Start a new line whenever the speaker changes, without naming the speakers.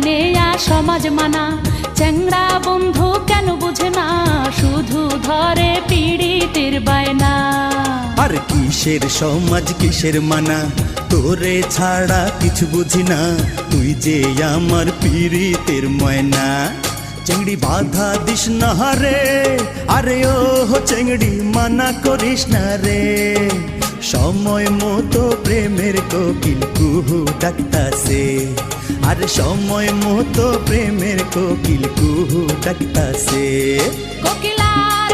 নেয়া সমাজ মানা। চ্যাংড়া বন্ধু কেন বুঝে না, শুধু ধরে পীড়িতের বায়না।
আর কিসের সমাজ কিসের মানা, তোরে ছাড়া কিছু বুঝি না, তুই যে আমার পীড়িতের ময়না। চেংড়ি বাধা দিস না রে, আরে ও চেংড়ি মানা করিস না রে। সময় মতো প্রেমের কোকিল কুহু ডাকতাছে, আর সময় মতো প্রেমের কোকিল কুহু ডাকতাছে।
কোকিলার